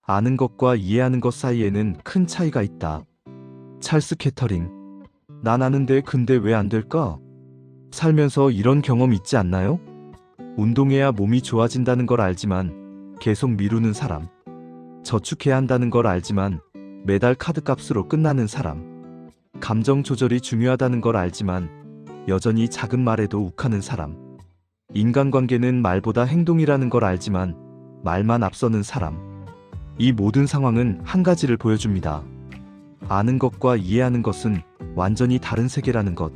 아는 것과 이해하는 것 사이에는 큰 차이가 있다. 찰스 캐터링. 난 아는데 근데 왜 안 될까? 살면서 이런 경험 있지 않나요? 운동해야 몸이 좋아진다는 걸 알지만 계속 미루는 사람. 저축해야 한다는 걸 알지만 매달 카드값으로 끝나는 사람. 감정 조절이 중요하다는 걸 알지만 여전히 작은 말에도 욱하는 사람. 인간관계는 말보다 행동이라는 걸 알지만 말만 앞서는 사람. 이 모든 상황은 한 가지를 보여줍니다. 아는 것과 이해하는 것은 완전히 다른 세계라는 것.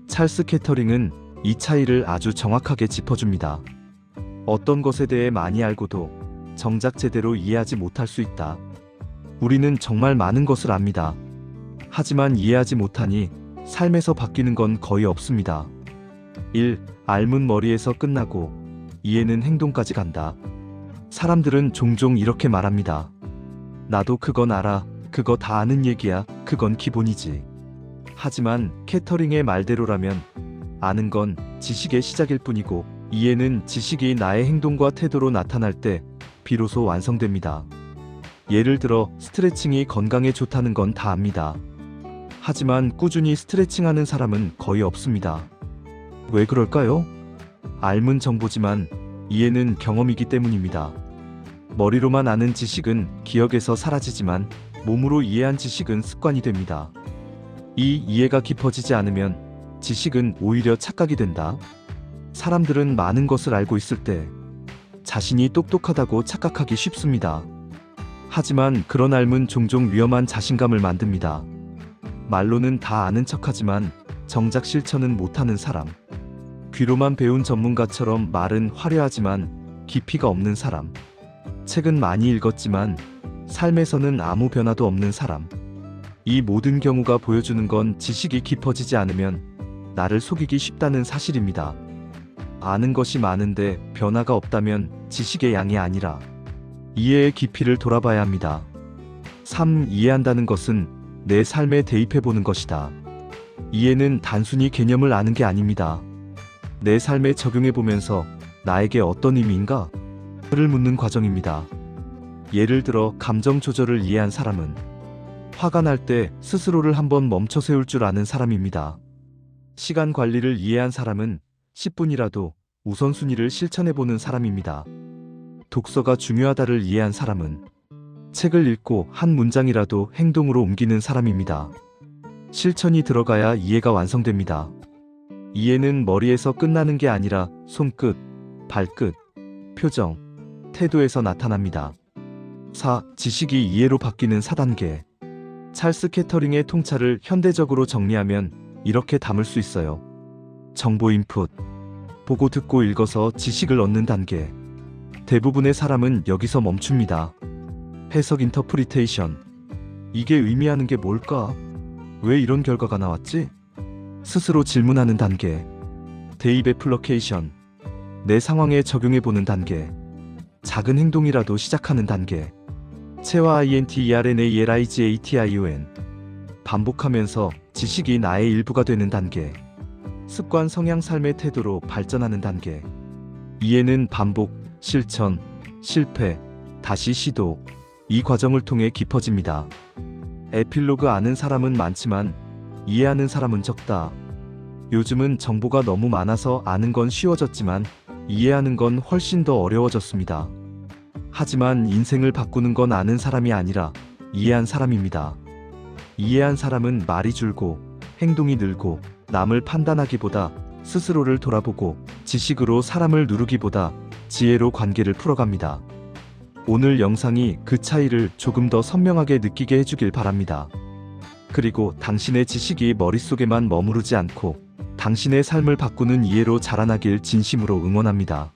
찰스 캐터링은 이 차이를 아주 정확하게 짚어줍니다. 어떤 것에 대해 많이 알고도 정작 제대로 이해하지 못할 수 있다. 우리는 정말 많은 것을 압니다. 하지만 이해하지 못하니 삶에서 바뀌는 건 거의 없습니다. 1. 알문 머리에서 끝나고 이해는 행동까지 간다. 사람들은 종종 이렇게 말합니다. 나도 그건 알아. 그거 다 아는 얘기야. 그건 기본이지. 하지만 캐터링의 말대로라면 아는 건 지식의 시작일 뿐이고 이해는 지식이 나의 행동과 태도로 나타날 때 비로소 완성됩니다. 예를 들어 스트레칭이 건강에 좋다는 건 다 압니다. 하지만 꾸준히 스트레칭하는 사람은 거의 없습니다. 왜 그럴까요? 알문 정보지만 이해는 경험이기 때문입니다. 머리로만 아는 지식은 기억에서 사라지지만 몸으로 이해한 지식은 습관이 됩니다. 이 이해가 깊어지지 않으면 지식은 오히려 착각이 된다. 사람들은 많은 것을 알고 있을 때 자신이 똑똑하다고 착각하기 쉽습니다. 하지만 그런 알문 종종 위험한 자신감을 만듭니다. 말로는 다 아는 척하지만 정작 실천은 못하는 사람. 귀로만 배운 전문가처럼 말은 화려하지만 깊이가 없는 사람. 책은 많이 읽었지만 삶에서는 아무 변화도 없는 사람. 이 모든 경우가 보여주는 건 지식이 깊어지지 않으면 나를 속이기 쉽다는 사실입니다. 아는 것이 많은데 변화가 없다면 지식의 양이 아니라 이해의 깊이를 돌아봐야 합니다. 3. 이해한다는 것은 내 삶에 대입해보는 것이다. 이해는 단순히 개념을 아는 게 아닙니다. 내 삶에 적용해보면서 나에게 어떤 의미인가? 를 묻는 과정입니다. 예를 들어 감정 조절을 이해한 사람은 화가 날 때 스스로를 한번 멈춰 세울 줄 아는 사람입니다. 시간 관리를 이해한 사람은 10분이라도 우선순위를 실천해보는 사람입니다. 독서가 중요하다를 이해한 사람은 책을 읽고 한 문장이라도 행동으로 옮기는 사람입니다. 실천이 들어가야 이해가 완성됩니다. 이해는 머리에서 끝나는 게 아니라 손끝, 발끝, 표정, 태도에서 나타납니다. 4. 지식이 이해로 바뀌는 4단계. 찰스 캐터링의 통찰을 현대적으로 정리하면 이렇게 담을 수 있어요. 정보 인풋. 보고 듣고 읽어서 지식을 얻는 단계. 대부분의 사람은 여기서 멈춥니다. 해석 인터프리테이션. 이게 의미하는 게 뭘까? 왜 이런 결과가 나왔지? 스스로 질문하는 단계. 대입 애플러케이션. 내 상황에 적용해보는 단계. 작은 행동이라도 시작하는 단계. 체화 INTERNALIGATION. 반복하면서 지식이 나의 일부가 되는 단계. 습관 성향 삶의 태도로 발전하는 단계. 이해는 반복, 실천, 실패, 다시 시도. 이 과정을 통해 깊어집니다. 에필로그 아는 사람은 많지만 이해하는 사람은 적다. 요즘은 정보가 너무 많아서 아는 건 쉬워졌지만 이해하는 건 훨씬 더 어려워졌습니다. 하지만 인생을 바꾸는 건 아는 사람이 아니라 이해한 사람입니다. 이해한 사람은 말이 줄고 행동이 늘고 남을 판단하기보다 스스로를 돌아보고 지식으로 사람을 누르기보다 지혜로 관계를 풀어갑니다. 오늘 영상이 그 차이를 조금 더 선명하게 느끼게 해주길 바랍니다. 그리고 당신의 지식이 머릿속에만 머무르지 않고 당신의 삶을 바꾸는 이해로 자라나길 진심으로 응원합니다.